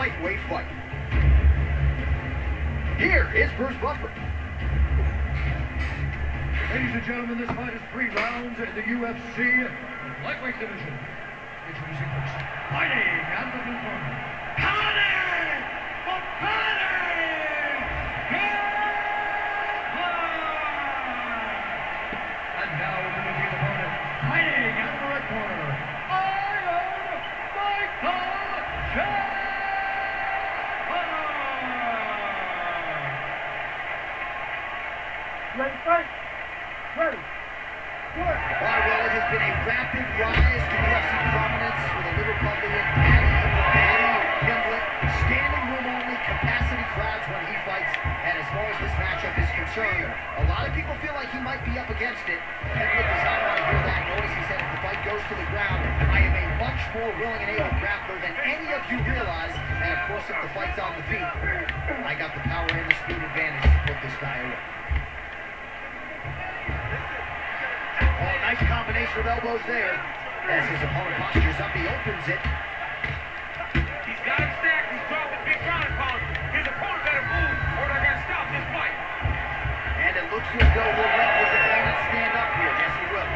lightweight fight. Here is Bruce Buffer. Ladies and gentlemen, this fight is 3 rounds in the UFC lightweight division. Introducing first, fighting out of the blue corner, Paddy Pimblett! And now introducing his opponent, fighting out of the red corner, Chandler! Ready, fight! Ready! Good! Well, it has been a rapid rise to UFC prominence for the Liverpudlian Paddy Pimblett. Standing room only, capacity crowds when he fights. And as far as this matchup is concerned, a lot of people feel like he might be up against it. Pimblett does not want to hear that noise. He said if the fight goes to the ground, I am a much more willing and able grappler than any of you realize. And of course, if the fight's on the feet, I got the power and the speed advantage to put this guy away. Oh, nice combination of elbows there. As his opponent postures up, he opens it. He's got him stacked. He's dropping big ground and pound. His opponent better move or they're going to stop this fight. And it looks as though he'll let his opponent stand up here. Yes, he will.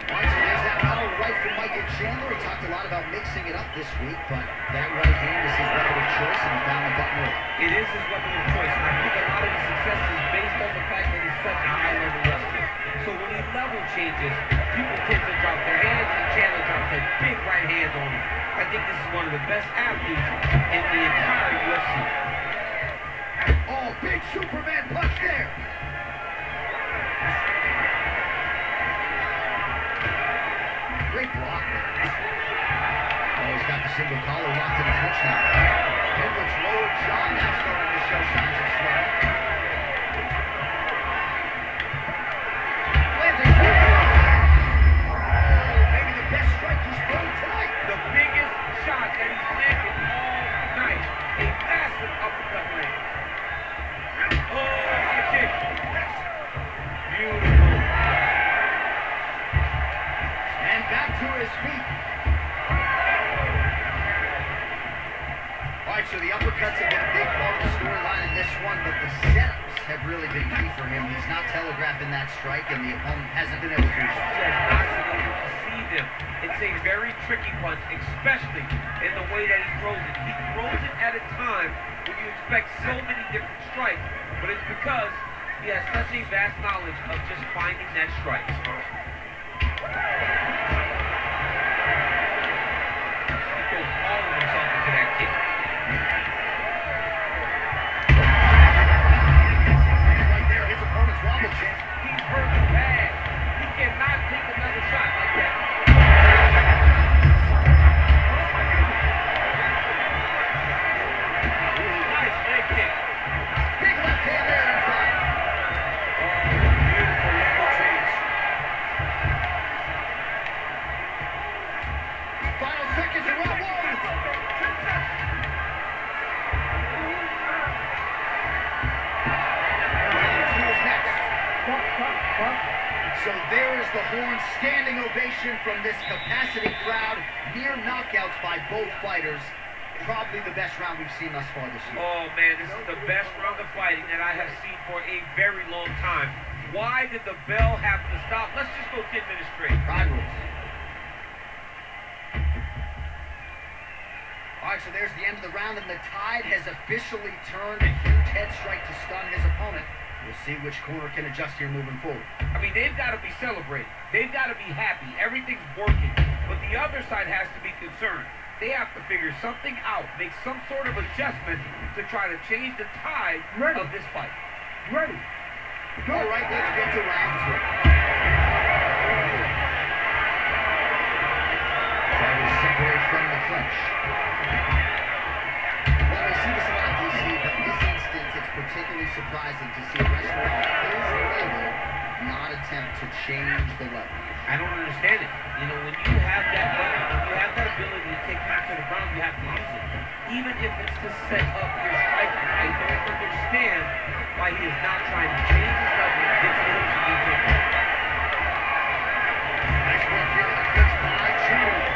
All right, so there's that power right from Mike and Chandler. He talked a lot about mixing it up this week, but that right hand is his weapon of choice, and he found the button early. It is his weapon of choice, and I think a lot of his success is based on the fact that he's such a high-level wrestler. So when he level changes, people tend to drop their hands, and Chandler drops a big right hand on him. I think this is one of the best athletes in the entire UFC. Oh, big Superman punch there. Great block there. Oh, he's got the single collar locked in the clinch now. Pimblett's lower jaw now starting to show signs of swelling. Lands a kick. Oh, maybe the best strike he's thrown tonight. The biggest shot that he's landed all night. A massive uppercut land. Oh, what a kick. Beautiful. And back to his feet. All right, so the uppercuts have been a big part of the storyline in this one, but the setups have really been key for him. He's not telegraphing that strike, and the opponent hasn't been able to. He has not been able to see them. It's a very tricky punch, especially in the way that he throws it. He throws it at a time when you expect so many different strikes, but it's because he has such a vast knowledge of just finding that strike. He goes all of himself into that kick. Right there, his opponent's wobble check. He's hurt bad. He cannot take another shot like that. Nice leg kick. Big left hand there inside. Oh, beautiful level change. Final seconds of round one. Who's next? So there is the horn, standing ovation from this capacity crowd. Near knockouts by both fighters. Probably the best round we've seen thus far this year. Oh man, this is the best round of fighting that I have seen for a very long time. Why did the bell have to stop? Let's just go 10 minutes straight. Pride rules. All right, so there's the end of the round, and the tide has officially turned. A huge head strike to stun his opponent. We'll see which corner can adjust here moving forward. I mean, they've got to be celebrating. They've got to be happy. Everything's working. But the other side has to be concerned. They have to figure something out, make some sort of adjustment to try to change the tide of this fight. Ready! Go! All right, let's get to round two. Trying to separate from the clinch. Well, we see this a lot, DC, but in this instance, it's particularly surprising to see a wrestler on his level not attempt to change the level. I don't understand it. You know, when you have that weapon, when you have that ability to take back to the ground, you have to use it. Even if it's to set up your striking. I don't understand why he is not trying to change his level and get to him to be taken. Nice work here on the pitch by Chandler.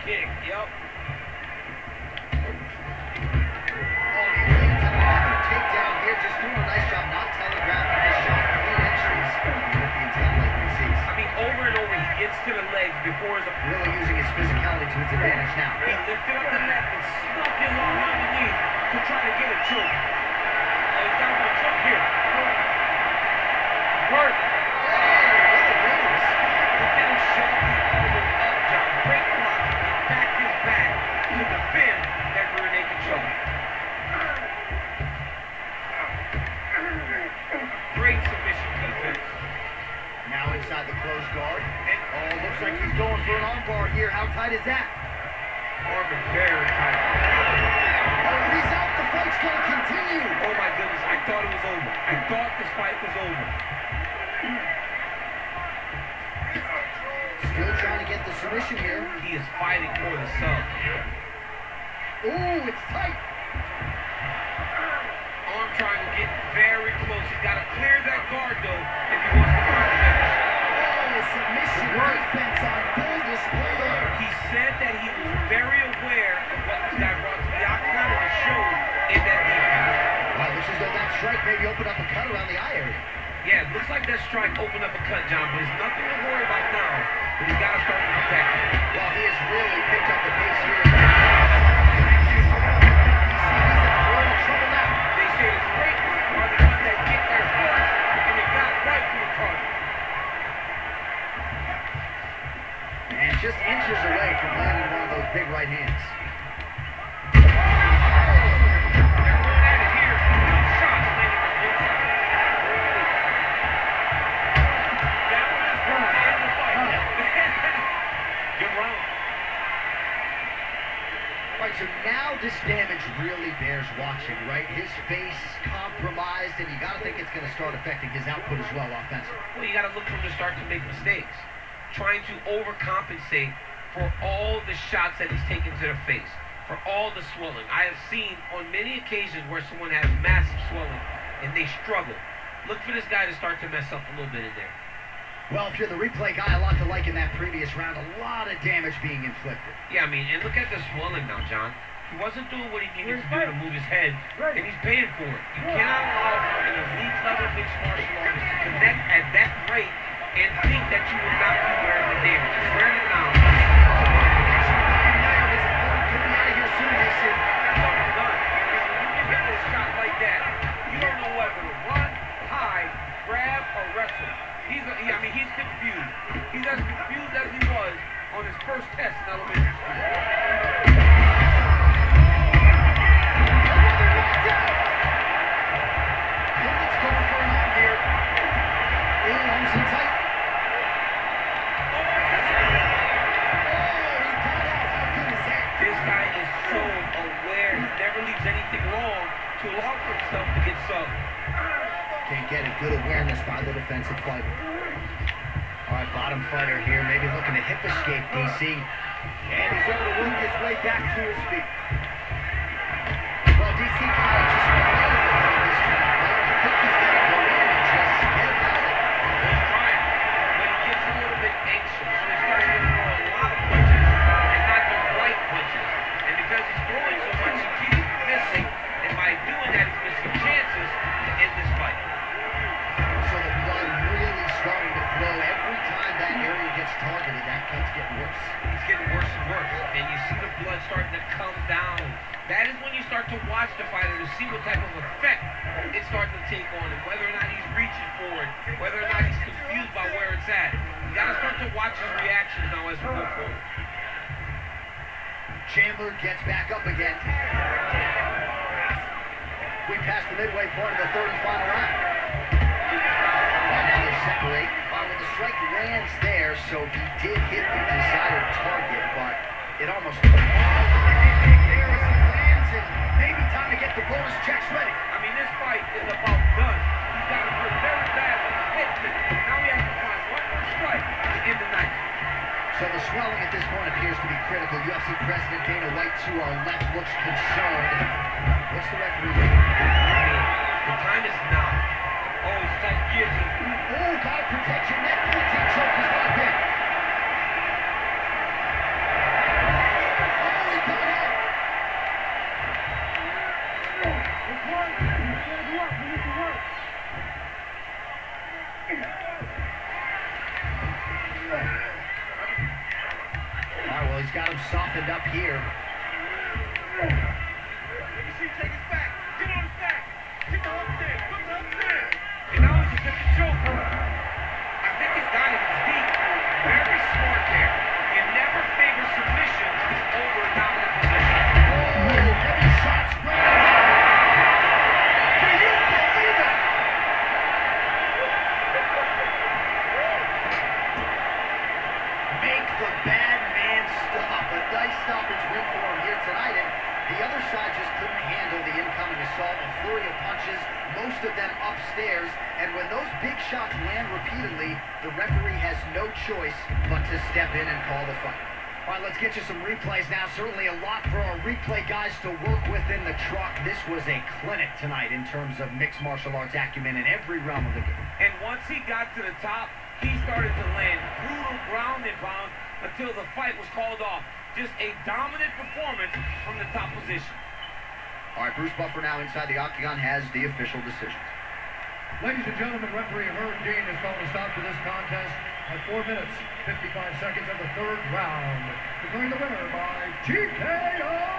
kick. Yup. Takedown here, just doing a nice job not telegraphing his shot. Clean entries with the intent like we see. I mean, over and over, he gets to the legs before his Really using his physicality to his advantage now. He lifted up the neck and snuck in long underneath to try to get a choke. Oh, he's down for a choke here. Work. He then shoved the elbow up, John. Break block and backed his back to defend that rear naked choke. Great submission defense. Now inside the closed guard. And looks like he's going for an armbar here. How tight is that? Arm is very tight. Oh, he's out. The fight's going to continue. Oh my goodness, I thought it was over. I thought this fight was over. Still trying to get the submission here. He is fighting for the sub. Ooh, it's tight. Arm triangle getting very close. He's got to clear that guard, though, if he wants to find the finish. Oh, submission defense on full display there. He said that he was very aware of what this guy brought to the octagon and it showed in that defense. Wow, looks as though that strike maybe opened up a cut around the eye area. Yeah, it looks like that strike opened up a cut, John, but there's nothing to worry about now. But he's got to start to protect it. Well, he has really picked up the pace here. They say the great are the ones that get there first, and they got right to the target. And just inches away from landing one of those big right hands. They're going at it here. Good shots landing on the inside. That one is going to end the fight. Good round. Right, so now this damage really bears watching, right? His face compromised, and you got to think it's going to start affecting his output as well offensively. Well, you got to look for him to start to make mistakes. Trying to overcompensate for all the shots that he's taken to the face, for all the swelling. I have seen on many occasions where someone has massive swelling and they struggle. Look for this guy to start to mess up a little bit in there. Well, if you're the replay guy, a lot to like in that previous round. A lot of damage being inflicted. Yeah, I mean, and look at the swelling now, John. He wasn't doing what he needed to do to move his head, and he's paying for it. You cannot allow for an elite level mixed martial artist to connect at that rate and think that you will not be wearing the damage. He's wearing it now. His opponent could be out of here soon, they said. That's all I'm done. When you get hit with a shot like that, you don't know whether to run, hide, grab, or wrestle. He's confused. He's as confused as he was on his first test in elementary school. Pimbett's going for an arm here. Arms in tight. Oh, he got out. How good is that? this guy is so aware. He never leaves anything wrong to allow for himself to get subbed. Can't get it. Good awareness by the defensive fighter. All right, bottom fighter here, maybe looking to hip escape, DC. And he's able to work his way back to his feet. Well, DC kind of just playing with him this time. I think he's going to go in and just get him out of it. He's trying, but he gets a little bit anxious. So he starts to throw a lot of punches and not the right punches. And because he's throwing so much, he keeps missing. And by doing that, he's missing chances to end this fight. So the blood really starting to flow. Every time that area gets targeted, that cut's getting worse. It's getting worse and worse. And you see the blood starting to come down. That is when you start to watch the fighter to see what type of effect it's starting to take on him. Whether or not he's reaching for it, whether or not he's confused by where it's at. You got to start to watch his reactions now as we go forward. Chandler gets back up again. We passed the midway part of the third and final round. And now they separate. Well, the strike lands there, so he did hit the desired target, but it almost... There as he lands, and maybe time to get the bonus checks ready. I mean, this fight is about done. He's got him hurt very badly. Now he has to find one more strike to end the night. So the swelling at this point appears to be critical. UFC President Dana White to our left looks concerned. What's the referee doing? The time is now. Oh, he's tight guillotine. Oh, gotta protect your neck. Guillotine choke is locked in. lengthened up here. And now he's just a joker. I think he's got it. He's deep. Very smart there. You never favor submission over a dominant position. Oh, heavy shots right there. Do you believe it? Make the bad man stop. A nice stoppage win for him here tonight. And the other side just couldn't handle the incoming assault. A flurry of punches, most of them upstairs. And when those big shots land repeatedly, the referee has no choice but to step in and call the fight. All right, let's get you some replays now. Certainly a lot for our replay guys to work with in the truck. This was a clinic tonight in terms of mixed martial arts acumen in every realm of the game. And once he got to the top, he started to land brutal ground and pound until the fight was called off. Just a dominant performance from the top position. All right, Bruce Buffer now inside the octagon has the official decision. Ladies and gentlemen, referee Herb Dean has called a stop to this contest at 4 minutes, 55 seconds of the third round, declaring the winner by TKO.